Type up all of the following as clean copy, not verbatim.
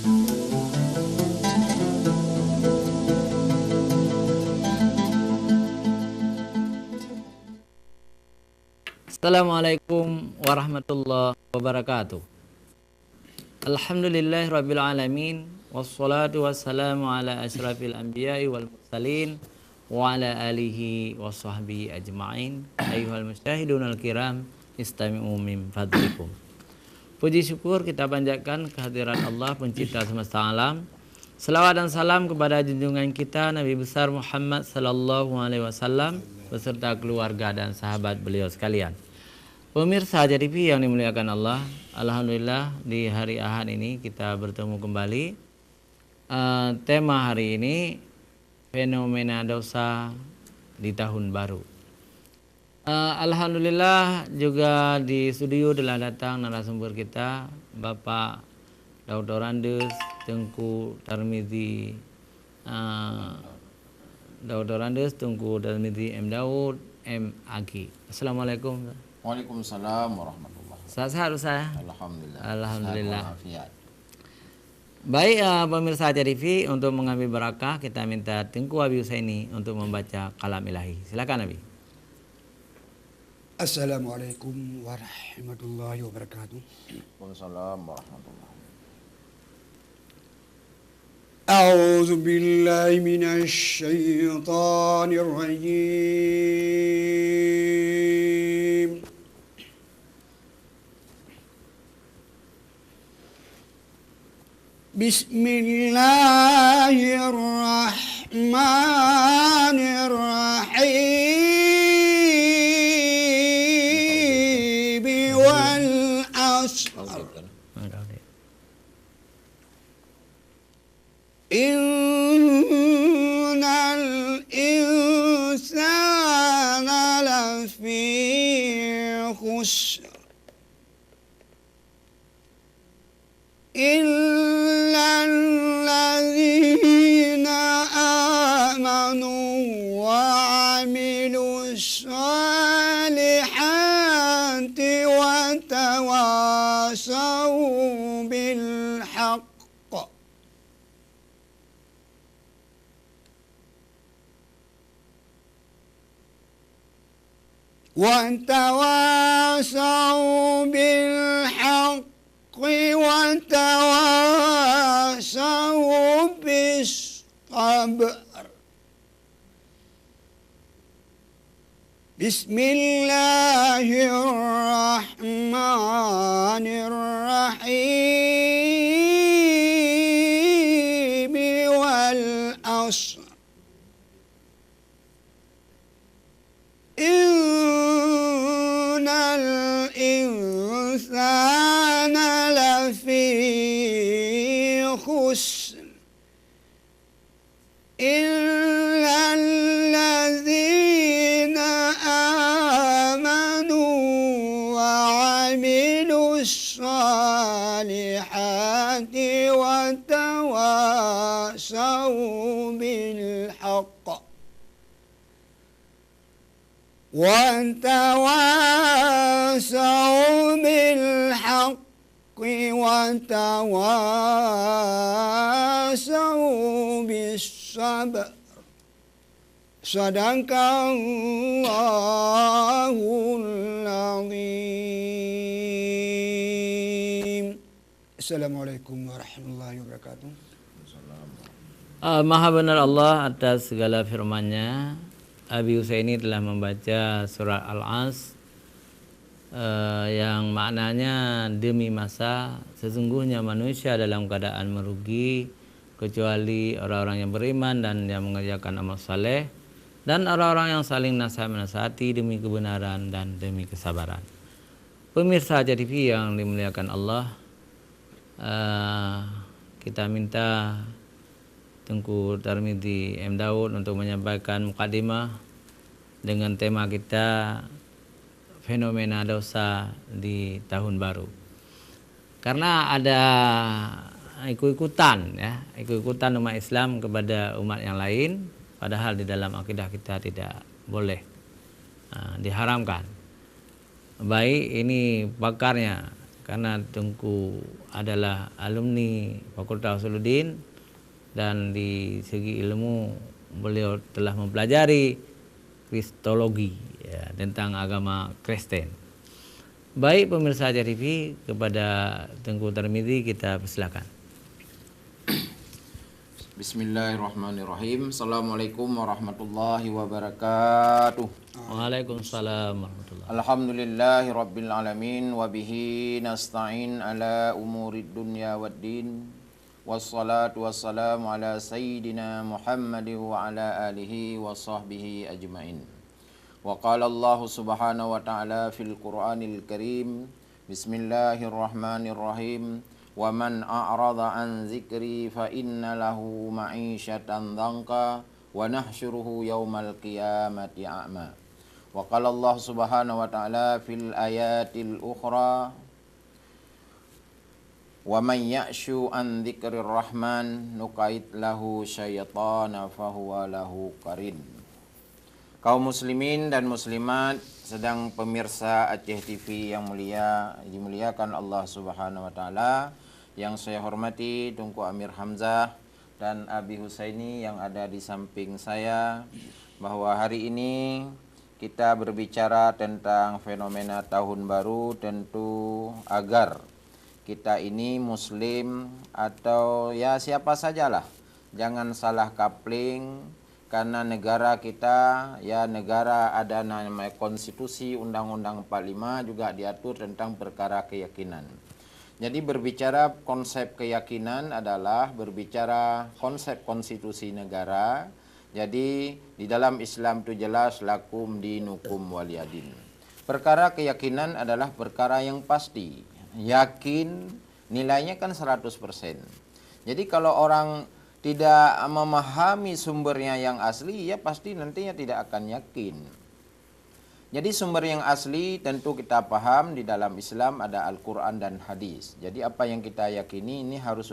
Assalamualaikum warahmatullahi wabarakatuh. Alhamdulillahirabbil alamin wassalatu wassalamu ala asyrafil anbiya'i wal mursalin wa ala alihi washabbihi ajmain. Ayyuhal musyahidunal kiram istami'u min fadlikum. Puji syukur kita panjatkan kehadirat Allah pencipta semesta alam. Selawat dan salam kepada junjungan kita Nabi besar Muhammad sallallahu alaihi wasallam beserta keluarga dan sahabat beliau sekalian. Pemirsa Haja TV yang dimuliakan Allah, alhamdulillah di hari Ahad ini kita bertemu kembali. Tema hari ini fenomena dosa di tahun baru. Alhamdulillah juga di studio telah datang narasumber kita Bapak Dr. Andes Tengku Tarmizi, Dr. Andes Tengku Tarmizi M. Daud M. Agi. Assalamualaikum. Waalaikumsalam warahmatullahi wabarakatuh. Sehat saya. Alhamdulillah. Alhamdulillah. Sehat. Baik, pemirsa Haja TV, untuk mengambil barakah kita minta Tengku Abi Husaini untuk membaca kalam ilahi. Silakan Nabi. Assalamualaikum warahmatullahi wabarakatuh. Waalaikumsalam warahmatullahi wabarakatuh. A'udzu billahi minasy syaithanir rajim. Bismillahirrahmanirrahim wal asr innal insana lafi khusr إلا الذين آمنوا وعملوا الصالحات وتواصوا بالحق وتواصوا بالحق وتواصوا بالصبر. بسم الله الرحمن الرحيم والعصر إن الإنسان لفي خسر إلا الذين آمنوا وعملوا الصالحات وتواصوا بالحق وتواصوا بالحق وتواصوا بالصبر. Sadaqallahul azim. Assalamualaikum warahmatullahi wabarakatuh. Maha benar Allah atas segala firman-Nya. Abi Husaini telah membaca surat Al-As yang maknanya demi masa sesungguhnya manusia dalam keadaan merugi kecuali orang-orang yang beriman dan yang mengerjakan amal saleh dan orang-orang yang saling nasihat-menasihati demi kebenaran dan demi kesabaran. Pemirsa Haja TV yang dimuliakan Allah, kita minta Tengku Tarmizi M. Daud untuk menyampaikan mukadimah dengan tema kita fenomena dosa di tahun baru. Karena ada ikut-ikutan umat Islam kepada umat yang lain, padahal di dalam akidah kita tidak boleh, diharamkan. Baik ini pakarnya karena Tengku adalah alumni Fakultas Usuluddin dan di segi ilmu beliau telah mempelajari kristologi ya, tentang agama Kristen. Baik pemirsa Ajar TV, kepada Tengku Tarmizi kita persilakan. Bismillahirrahmanirrahim. Assalamualaikum warahmatullahi wabarakatuh. Waalaikumsalam warahmatullahi. Alhamdulillahi rabbil alamin wa bihi nasta'in ala umurid dunya waddin. Wassalatu wassalamu ala sayyidina Muhammadin wa ala alihi wa sahbihi ajmain. Wa qala Allah subhanahu wa ta'ala fil Qur'anil Karim. Bismillahirrahmanirrahim. Wa man a'rada an zikri fa inna lahu ma'isyatan dhanka wa nahsyuruhu yaumal qiyamati a'ma. Wa qala Allah subhanahu wa ta'ala fil ayatil ukhra wa man ya'shu an dzikrir rahman nuqait lahu syaitana fahuwa lahu qarin. Kaum muslimin dan muslimat sedang pemirsa Aceh TV yang mulia, dimuliakan Allah Subhanahu wa taala, yang saya hormati Tunku Amir Hamzah dan Abi Husaini yang ada di samping saya, bahwa hari ini kita berbicara tentang fenomena tahun baru. Tentu agar kita ini muslim atau ya siapa sajalah jangan salah kapling, karena negara kita ya negara ada namanya konstitusi, Undang-Undang 45 juga diatur tentang perkara keyakinan. Jadi berbicara konsep keyakinan adalah berbicara konsep konstitusi negara. Jadi di dalam Islam itu jelas lakum dinukum waliyadin. Perkara keyakinan adalah perkara yang pasti. Yakin nilainya kan 100%. Jadi kalau orang tidak memahami sumbernya yang asli, ya pasti nantinya tidak akan yakin. Jadi sumber yang asli tentu kita paham di dalam Islam ada Al-Quran dan hadis. Jadi apa yang kita yakini ini harus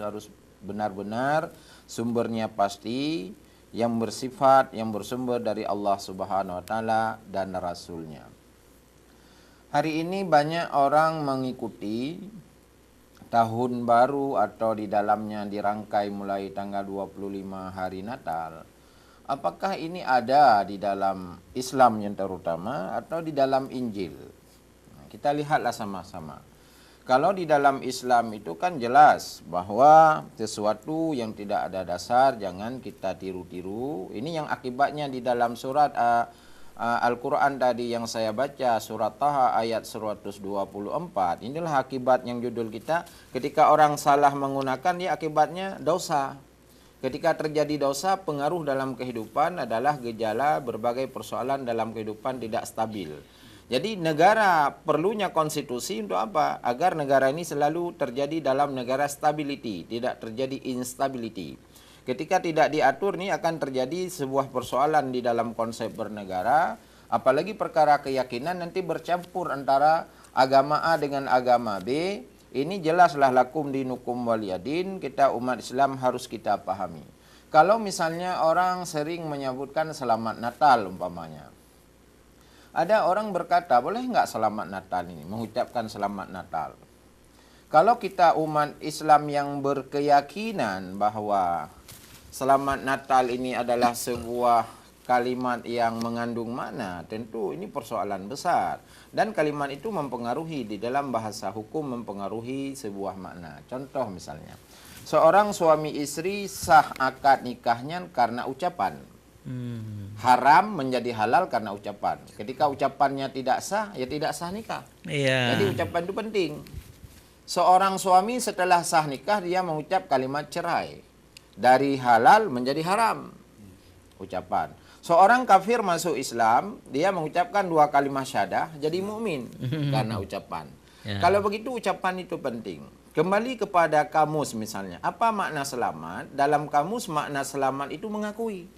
benar-benar sumbernya pasti, yang bersifat, yang bersumber dari Allah Subhanahu wa taala dan Rasulnya. Hari ini banyak orang mengikuti tahun baru atau di dalamnya dirangkai mulai tanggal 25 hari Natal. Apakah ini ada di dalam Islam yang terutama atau di dalam Injil? Nah, kita lihatlah sama-sama. Kalau di dalam Islam itu kan jelas bahwa sesuatu yang tidak ada dasar jangan kita tiru-tiru. Ini yang akibatnya di dalam surat Al-Quran tadi yang saya baca, surat Taha ayat 124. Inilah akibat yang judul kita. Ketika orang salah menggunakan, dia akibatnya dosa. Ketika terjadi dosa, pengaruh dalam kehidupan adalah gejala berbagai persoalan dalam kehidupan tidak stabil. Jadi negara perlunya konstitusi untuk apa? Agar negara ini selalu terjadi dalam negara stability, tidak terjadi instability. Ketika tidak diatur, ini akan terjadi sebuah persoalan di dalam konsep bernegara. Apalagi perkara keyakinan nanti bercampur antara agama A dengan agama B. Ini jelaslah lakum dinukum waliyadin, kita umat Islam harus kita pahami. Kalau misalnya orang sering menyebutkan selamat Natal umpamanya. Ada orang berkata, boleh nggak selamat Natal ini, mengucapkan selamat Natal. Kalau kita umat Islam yang berkeyakinan bahwa selamat Natal ini adalah sebuah kalimat yang mengandung makna, tentu ini persoalan besar. Dan kalimat itu mempengaruhi di dalam bahasa hukum, mempengaruhi sebuah makna. Contoh misalnya, seorang suami istri sah akad nikahnya karena ucapan. Haram menjadi halal karena ucapan. Ketika ucapannya tidak sah, ya tidak sah nikah. Jadi ucapan itu penting. Seorang suami setelah sah nikah, dia mengucap kalimat cerai. Dari halal menjadi haram. Ucapan. Seorang kafir masuk Islam, dia mengucapkan 2 kalimat syahadah, jadi mukmin karena ucapan. Kalau begitu ucapan itu penting. Kembali kepada kamus misalnya. Apa makna selamat? Dalam kamus makna selamat itu mengakui.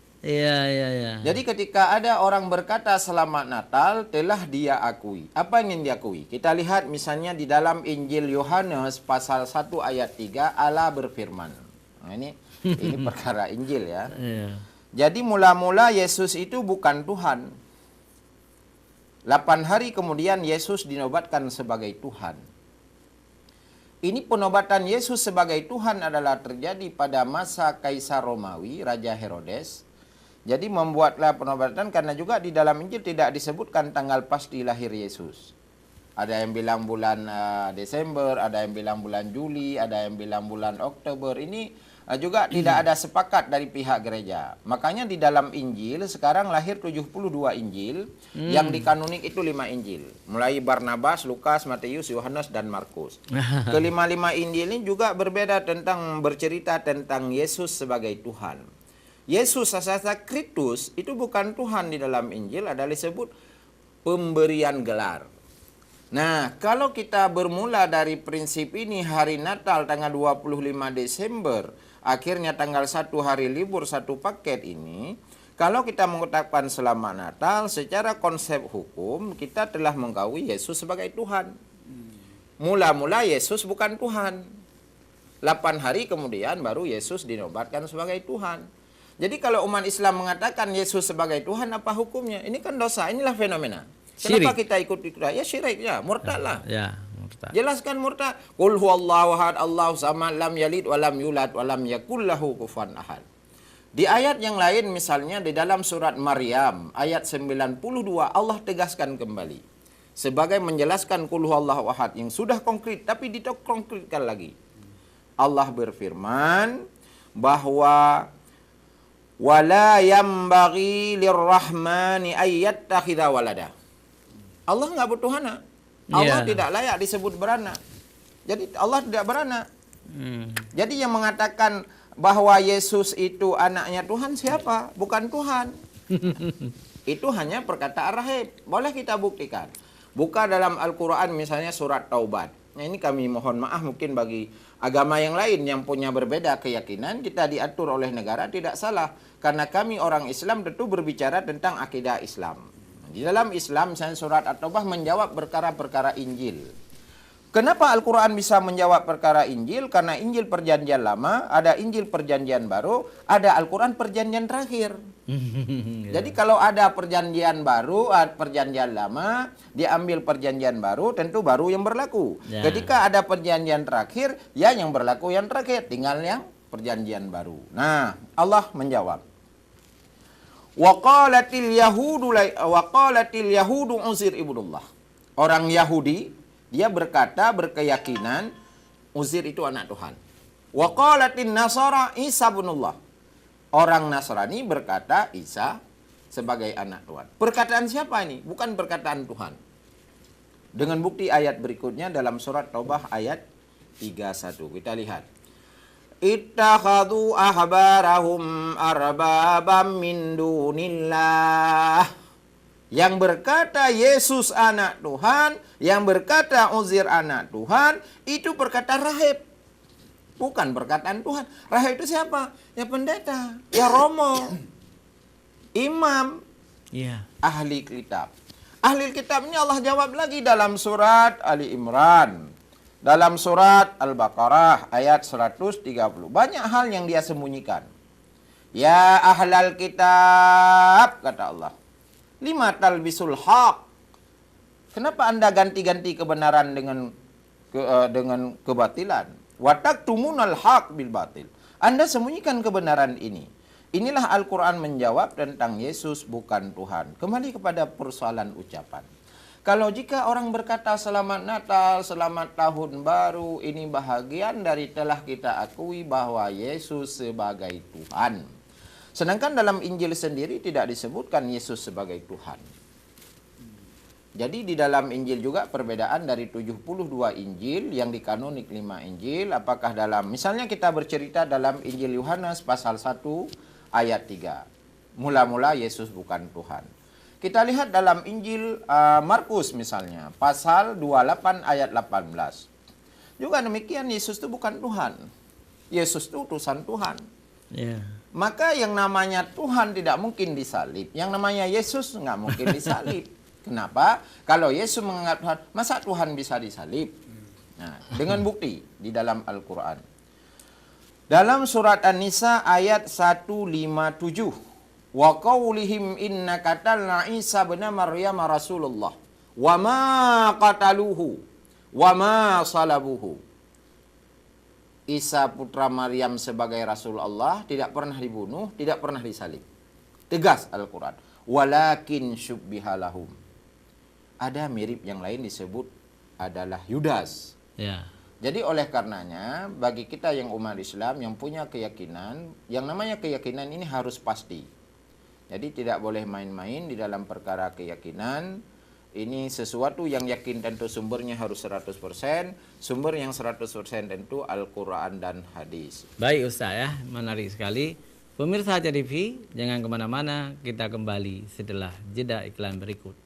Jadi ketika ada orang berkata selamat Natal, telah dia akui. Apa yang diakui? Kita lihat misalnya di dalam Injil Yohanes pasal 1 ayat 3, Allah berfirman. Nah, ini perkara Injil ya. Jadi mula-mula Yesus itu bukan Tuhan. 8 hari kemudian Yesus dinobatkan sebagai Tuhan. Ini penobatan Yesus sebagai Tuhan adalah terjadi pada masa Kaisar Romawi, Raja Herodes. Jadi membuatlah penobatan karena juga di dalam Injil tidak disebutkan tanggal pasti lahir Yesus. Ada yang bilang bulan Desember, ada yang bilang bulan Juli, ada yang bilang bulan Oktober. Ini juga tidak ada sepakat dari pihak gereja. Makanya di dalam Injil sekarang lahir 72 Injil, yang dikanonik itu 5 Injil. Mulai Barnabas, Lukas, Matius, Yohanes, dan Markus. Kelima-lima Injil ini juga berbeda tentang bercerita tentang Yesus sebagai Tuhan. Yesus asasa Kristus itu bukan Tuhan di dalam Injil, adalah disebut pemberian gelar. Nah, kalau kita bermula dari prinsip ini, hari Natal tanggal 25 Desember, akhirnya tanggal 1 hari libur, 1 paket ini, kalau kita mengucapkan selamat Natal, secara konsep hukum, kita telah mengakui Yesus sebagai Tuhan. Mula-mula Yesus bukan Tuhan. 8 hari kemudian baru Yesus dinobatkan sebagai Tuhan. Jadi kalau umat Islam mengatakan Yesus sebagai Tuhan, apa hukumnya? Ini kan dosa, inilah fenomena. Kenapa kita ikut-ikut? Ya syirik, ya murtad lah. Ya, murtad. Jelaskan murtad. Qul huwallahu ahad, Allahu samad, lam yalid wa lam yulad wa lam yakul lahu kufuwan ahad. Di ayat yang lain misalnya di dalam surat Maryam ayat 92 Allah tegaskan kembali sebagai menjelaskan qul huwallahu ahad yang sudah konkret tapi dikonkretkan lagi. Allah berfirman bahwa wala yambaghi lirrahmani ayyattakhidha walada. Allah nggak butuh anak. Allah tidak layak disebut beranak. Jadi Allah tidak beranak. Jadi yang mengatakan bahwa Yesus itu anaknya Tuhan siapa? Bukan Tuhan. Itu hanya perkataan rahib. Boleh kita buktikan. Buka dalam Al-Quran misalnya surat Taubat. Nah, ini kami mohon maaf mungkin bagi agama yang lain yang punya berbeda keyakinan, kita diatur oleh negara tidak salah. Karena kami orang Islam tentu berbicara tentang akidah Islam. Di dalam Islam, misalnya surat At-Taubah menjawab perkara-perkara Injil. Kenapa Al-Quran bisa menjawab perkara Injil? Karena Injil perjanjian lama, ada Injil perjanjian baru, ada Al-Quran perjanjian terakhir. Jadi kalau ada perjanjian baru, perjanjian lama, diambil perjanjian baru, tentu baru yang berlaku. Ketika ada perjanjian terakhir, ya yang berlaku yang terakhir, tinggal yang perjanjian baru. Nah, Allah menjawab. Waqalatil yahudu Uzair ibnullah. Orang Yahudi dia berkata berkeyakinan Uzair itu anak Tuhan. Waqalatin nasara Isa ibnullah. Orang Nasrani berkata Isa sebagai anak Tuhan. Perkataan siapa ini? Bukan perkataan Tuhan. Dengan bukti ayat berikutnya dalam surat Taubah ayat 31. Kita lihat. Ittakhadhu ahbarahum arbabam min dunillah. Yang berkata Yesus anak Tuhan, yang berkata Uzair anak Tuhan, itu perkataan rahib. Bukan perkataan Tuhan. Rahib itu siapa? Ya pendeta, ya romo, imam, ahli kitab. Ahli kitab ini Allah jawab lagi dalam surat Ali Imran. Dalam surat Al-Baqarah ayat 130. Banyak hal yang dia sembunyikan. Ya ahlal kitab, kata Allah. Lima talbisul haq. Kenapa anda ganti-ganti kebenaran dengan kebatilan? Wataktumunal haq bil batil. Anda sembunyikan kebenaran ini. Inilah Al-Quran menjawab tentang Yesus bukan Tuhan. Kembali kepada persoalan ucapan. Kalau jika orang berkata selamat Natal, selamat tahun baru, ini bahagian dari telah kita akui bahwa Yesus sebagai Tuhan. Sedangkan dalam Injil sendiri tidak disebutkan Yesus sebagai Tuhan. Jadi di dalam Injil juga perbedaan dari 72 Injil yang dikanonik 5 Injil. Apakah dalam, misalnya kita bercerita dalam Injil Yohanes pasal 1 ayat 3. Mula-mula Yesus bukan Tuhan. Kita lihat dalam Injil Markus misalnya, pasal 28 ayat 18. Juga demikian, Yesus itu bukan Tuhan. Yesus itu utusan Tuhan. Maka yang namanya Tuhan tidak mungkin disalib. Yang namanya Yesus nggak mungkin disalib. Kenapa? Kalau Yesus menganggap Tuhan, masa Tuhan bisa disalib? Nah, dengan bukti di dalam Al-Quran. Dalam surat An-Nisa ayat 157. Wa qawlihim inna qatalna Isa bin Maryam Rasulullah wa ma qataluhu wa ma salabuhu. Isa putra Maryam sebagai Rasul Allah tidak pernah dibunuh, tidak pernah disalib. Tegas Al-Quran. Walakin syubbihalahum. Ada mirip yang lain disebut adalah Yudas. Ya. Jadi oleh karenanya bagi kita yang umat Islam yang punya keyakinan, yang namanya keyakinan ini harus pasti. Jadi tidak boleh main-main di dalam perkara keyakinan. Ini sesuatu yang yakin tentu sumbernya harus 100%, sumber yang 100% tentu Al-Quran dan hadis. Baik Ustaz ya, menarik sekali. Pemirsa Haja TV, jangan kemana-mana, kita kembali setelah jeda iklan berikut.